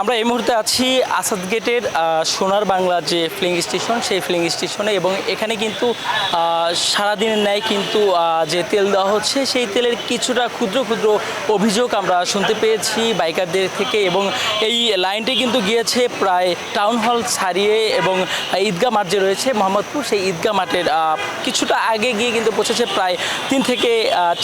আমরা এই মুহূর্তে আছি আসাদ গেটের সোনার বাংলা যে ফিলিং স্টেশন সেই ফিলিং স্টেশনে এবং এখানে কিন্তু সারাদিনের ন্যায় কিন্তু যে তেল দেওয়া হচ্ছে সেই তেলের কিছুটা ক্ষুদ্র ক্ষুদ্র অভিযোগ আমরা শুনতে পেয়েছি বাইকারদের থেকে এবং এই লাইনটি কিন্তু গিয়েছে প্রায় টাউন হল ছাড়িয়ে এবং ঈদগাহ মাঠ যে রয়েছে মোহাম্মদপুর সেই ঈদগাহ মাঠের কিছুটা আগে গিয়ে কিন্তু পৌঁছেছে প্রায় 3 থেকে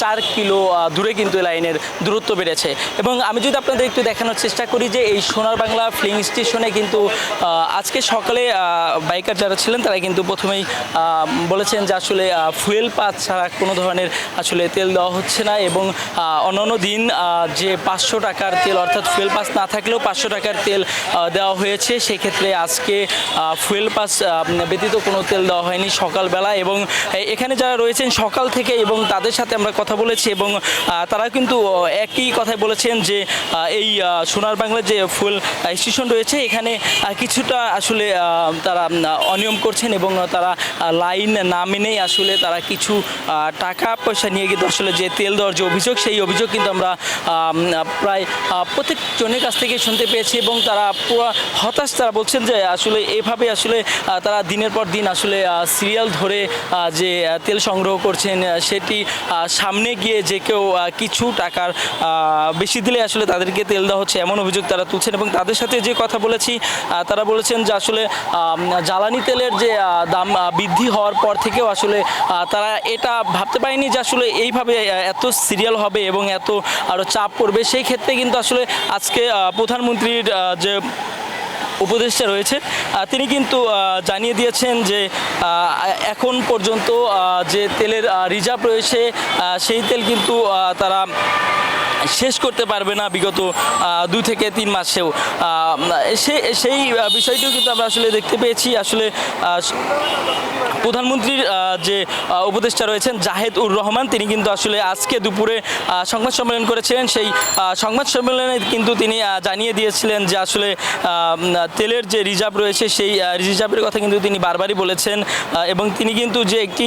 4 কিলো দূরে কিন্তু লাইনের দূরত্ব বেড়েছে। এবং আমি যদি আপনাদের একটু দেখানোর চেষ্টা করি যে এই সোনার বাংলা ফিলিং স্টেশনে কিন্তু আজকে সকালে বাইকার যারা ছিলেন তারা কিন্তু প্রথমেই বলেছেন যে আসলে ফুয়েল পাস ছাড়া কোনো ধরনের আসলে তেল দেওয়া হচ্ছে না এবং অন্যান্য দিন যে 500 টাকার তেল অর্থাৎ ফুয়েল পাস না থাকলেও 500 টাকার তেল দেওয়া হয়েছে, সেক্ষেত্রে আজকে ফুয়েল পাস ব্যতীত কোনো তেল দেওয়া হয়নি সকালবেলা। এবং এখানে যারা রয়েছেন সকাল থেকে এবং তাদের সাথে আমরা কথা বলেছি এবং তারা কিন্তু একই কথাই বলেছেন যে এই সোনার বাংলার যে ফুয়েল স্টেশন রয়েছে এখানে কিছুটা আসলে তারা অনিয়ম করছেন এবং তারা লাইন না মেনেই আসলে তারা কিছু টাকা পয়সা নিয়ে কিন্তু আসলে যে তেল দেওয়ার যে অভিযোগ সেই অভিযোগ কিন্তু আমরা প্রায় প্রত্যেকজনের কাছ থেকে শুনতে পেয়েছি এবং তারা পুরো হতাশ। তারা বলছেন যে আসলে এভাবে আসলে তারা দিনের পর দিন আসলে সিরিয়াল ধরে যে তেল সংগ্রহ করছেন সেটি সামনে গিয়ে যে কেউ কিছু টাকার বেশি দিলে আসলে তাদেরকে তেল দেওয়া হচ্ছে এমন অভিযোগ তারা তুলছেন। এবং তাদের সাথে যে কথা বলেছি তারা বলেছেন যে আসলে জ্বালানি তেলের যে দাম বৃদ্ধি হওয়ার পর থেকেও আসলে তারা এটা ভাবতে পারেনি যে আসলে এইভাবে এত সিরিয়াল হবে এবং এত আরও চাপ পড়বে। সেই ক্ষেত্রে কিন্তু আসলে আজকে প্রধানমন্ত্রীর যে উপদেষ্টা রয়েছে তিনি কিন্তু জানিয়ে দিয়েছেন যে এখন পর্যন্ত যে তেলের রিজার্ভ রয়েছে সেই তেল কিন্তু তারা শেষ করতে পারবে না বিগত 2 থেকে 3 মাসেও। সেই বিষয়টিও কিন্তু আমরা আসলে দেখতে পেয়েছি। আসলে প্রধানমন্ত্রীর যে উপদেষ্টা রয়েছেন জাহেদ-উর রহমান তিনি কিন্তু আসলে আজকে দুপুরে সংবাদ সম্মেলন করেছিলেন। সেই সংবাদ সম্মেলনে কিন্তু তিনি জানিয়ে দিয়েছিলেন যে আসলে তেলের যে রিজার্ভ রয়েছে সেই রিজার্ভের কথা কিন্তু তিনি বারবারই বলেছেন এবং তিনি কিন্তু যে একটি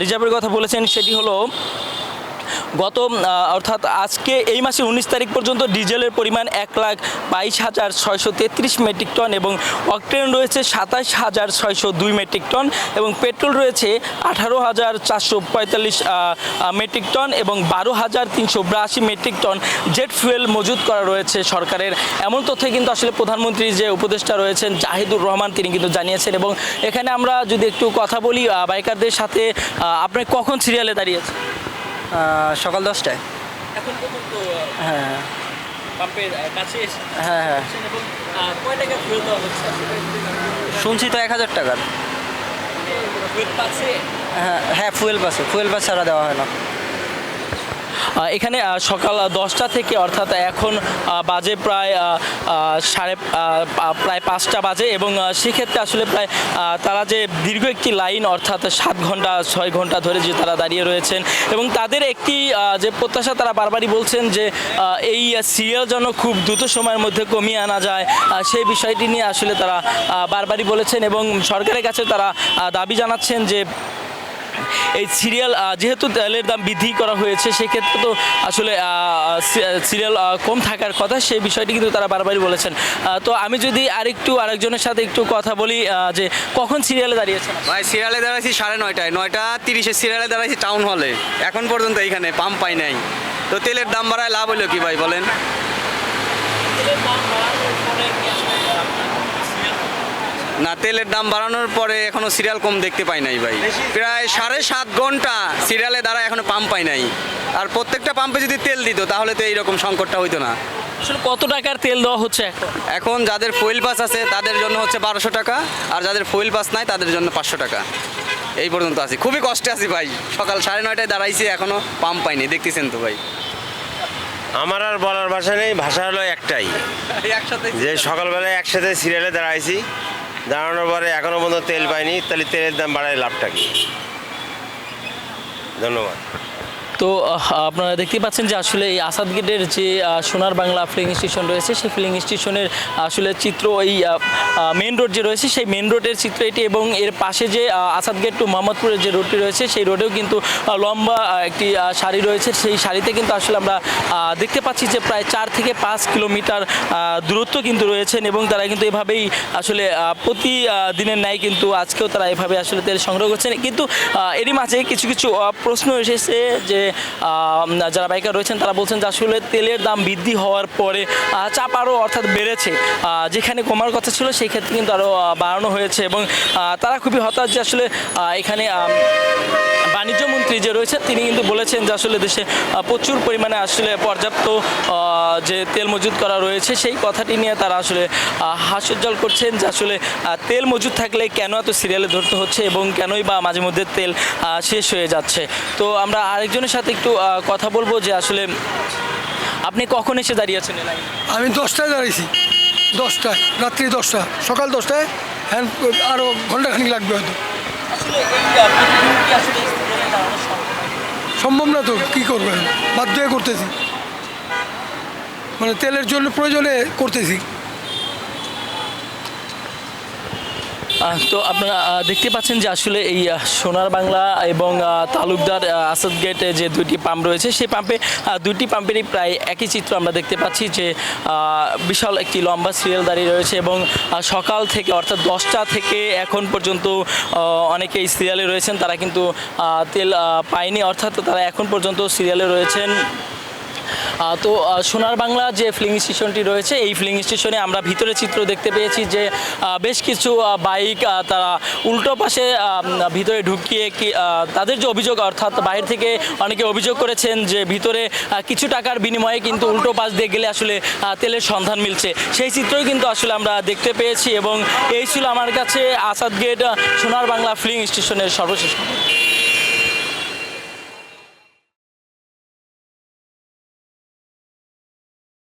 রিজার্ভের কথা বলেছেন সেটি হলো গত অর্থাৎ আজকে এই মাসের 19 তারিখ পর্যন্ত ডিজেলের পরিমাণ 1,22,633 মেট্রিক টন এবং অকটেন রয়েছে 27,602 মেট্রিক টন এবং পেট্রোল রয়েছে 18,445 মেট্রিক টন এবং 12,382 মেট্রিক টন জেট ফুয়েল মজুত করা রয়েছে সরকারের। এমন তথ্য কিন্তু আসলে প্রধানমন্ত্রী যে উপদেষ্টা রয়েছেন জাহিদুর রহমান তিনি কিন্তু জানিয়েছেন। এবং এখানে আমরা যদি একটু কথা বলি বাইকারদের সাথে, আপনি কখন সিরিয়ালে দাঁড়িয়েছেন? সকাল 10টায়। এখন পর্যন্ত হ্যাঁ পাম্পের কাছে হ্যাঁ এবং কয় টাকা ফুয়েল দেওয়া হচ্ছে? শুনছি তো 1000 টাকার। ফুয়েল পাচ্ছে? হ্যাঁ ফুয়েল পাস ছাড়া দেওয়া হয় না। এখানে সকাল 10টা থেকে অর্থাৎ এখন বাজে প্রায় প্রায় 5টা বাজে এবং সেক্ষেত্রে আসলে প্রায় তারা যে দীর্ঘ একটি লাইন অর্থাৎ 7 ঘন্টা 6 ঘন্টা ধরে যে তারা দাঁড়িয়ে রয়েছেন এবং তাদের একটি যে প্রত্যাশা তারা বারবারই বলছেন যে এই সিরিয়াল যেন খুব দ্রুত সময়ের মধ্যে কমিয়ে আনা যায় সেই বিষয়টি নিয়ে আসলে তারা বারবারই বলেছেন এবং সরকারের কাছে তারা দাবি জানাচ্ছেন যে এই সিরিয়াল যেহেতু তেলের দাম বৃদ্ধি করা হয়েছে সেক্ষেত্রে তো আসলে সিরিয়াল কম থাকার কথা, সেই বিষয়টি কিন্তু তারা বারবারই বলেছেন। তো আমি যদি আরেকজনের সাথে একটু কথা বলি যে কখন সিরিয়ালে দাঁড়িয়েছেন? ভাই সিরিয়ালে দাঁড়াইছি 9:30, 9:30 সিরিয়ালে দাঁড়াইছি টাউন হলে। এখন পর্যন্ত এইখানে পাম্প পাই নাই। তো তেলের দাম বাড়ায় লাভ হলো কি ভাই বলেন? না, তেলের দাম বাড়ানোর পরে এখনো সিরিয়াল কম দেখতে পাই নাই ভাই। প্রায় 7.5 ঘন্টা সিরিয়ালে দাঁড়ায় এখনো পাম্প পাই নাই। আর প্রত্যেকটা পাম্পে যদি তেল দিত তাহলে তো এইরকম সংকটটা হইতো না। আসলে কত টাকার তেল দেওয়া হচ্ছে এখন যাদের ফুয়েল পাস আছে তাদের জন্য হচ্ছে 1200 টাকা আর যাদের ফুয়েল পাস নাই তাদের জন্য 500 টাকা। এই পর্যন্ত আছি, খুবই কষ্টে আছি ভাই। সকাল 9:30টায় দাঁড়াইছি এখনো পাম্প পাইনি, দেখতেছেন তো ভাই। আমার আর বলার ভাষা নেই, ভাষা হলো একটাই যে সকালবেলায় একসাথে সিরিয়ালে দাঁড়াইছি, দাঁড়ানোর পরে এখনও পর্যন্ত তেল পাইনি, তাহলে তেলের দাম বাড়ায় লাভটা কি? ধন্যবাদ। তো আপনারা দেখতে পাচ্ছেন যে আসলে এই আসাদ গেটের যে সোনার বাংলা ফিলিং স্টেশন রয়েছে সেই ফিলিং স্টেশনের আসলে চিত্র এই মেন রোড যে রয়েছে সেই মেন রোডের চিত্র এটি, এবং এর পাশে যে আসাদ গেট টু মোহাম্মদপুরের যে রোডটি রয়েছে সেই রোডেও কিন্তু লম্বা একটি সারি রয়েছে। সেই সারিতে কিন্তু আসলে আমরা দেখতে পাচ্ছি যে প্রায় 4 থেকে 5 কিলোমিটার দূরত্ব কিন্তু রয়েছেন, এবং তারা কিন্তু এভাবেই আসলে প্রতি দিনের ন্যায় কিন্তু আজকেও তারা এভাবে আসলে তেল সংগ্রহ করছেন। কিন্তু এরই মাঝে কিছু কিছু প্রশ্ন এসেছে যে যারা বাইকার রয়েছেন তারা বলছেন যে আসলে তেলের দাম বৃদ্ধি হওয়ার পরে চাপ আরও অর্থাৎ বেড়েছে, যেখানে কমার কথা ছিল সেই ক্ষেত্রে কিন্তু আরও বাড়ানো হয়েছে, এবং তারা খুবই হতাশ যে আসলে এখানে বাণিজ্য মন্ত্রী যে রয়েছেন তিনি কিন্তু বলেছেন যে আসলে দেশে প্রচুর পরিমাণে আসলে পর্যাপ্ত যে তেল মজুত করা রয়েছে সেই কথাটি নিয়ে তারা আসলে হাস্যোজ্জ্বল করছেন যে আসলে তেল মজুত থাকলে কেন এত সিরিয়ালে ধরতে হচ্ছে এবং কেনই বা মাঝে মধ্যে তেল শেষ হয়ে যাচ্ছে। তো আমরা আরেকজনের সাথে একটু কথা বলবো যে আসলে আপনি কখন এসে দাঁড়িয়েছেন এই লাইনে? আমি 10টায় দাঁড়িয়েছি, 10টায়, রাত্রি 10টা, সকাল 10টায়, হ্যাঁ আরও ঘন্টাখানিক লাগবে হয়তো। আসলে এই প্রতিদিন কি আসলে এই সিরিয়ালে দাঁড়ানো সম্ভব? সম্ভব না তো, কী করবেন, বাধ্য হয়ে করতেছি, মানে তেলের জন্য প্রয়োজনে করতেছি। তো আপনারা দেখতে পাচ্ছেন যে আসলে এই সোনার বাংলা এবং তালুকদার আসাদ গেটে যে দুইটি পাম্প রয়েছে সেই পাম্পে দুইটি পাম্পেরই প্রায় একই চিত্র আমরা দেখতে পাচ্ছি যে বিশাল একটি লম্বা সিরিয়াল দাঁড়িয়ে রয়েছে, এবং সকাল থেকে অর্থাৎ 10টা থেকে এখন পর্যন্ত অনেকে এই সিরিয়ালে রয়েছেন, তারা কিন্তু তেল পায়নি, অর্থাৎ তারা এখন পর্যন্ত সিরিয়ালে রয়েছেন। তো সোনার বাংলা যে ফিলিং স্টেশনটি রয়েছে এই ফিলিং স্টেশনে আমরা ভিতরে চিত্র দেখতে পেয়েছি যে বেশ কিছু বাইক তারা উল্টো পাশে ভিতরে ঢুকিয়ে তাদের যে অভিযোগ, অর্থাৎ বাইরে থেকে অনেকে অভিযোগ করেছেন যে ভিতরে কিছু টাকার বিনিময়ে কিন্তু উল্টো পাশ দিয়ে গেলে আসলে তেলের সন্ধান মিলছে, সেই চিত্রই কিন্তু আসলে আমরা দেখতে পেয়েছি। এবং এই ছিল আমার কাছে আসাদ গেট সোনার বাংলা ফিলিং স্টেশনের সর্বশেষ।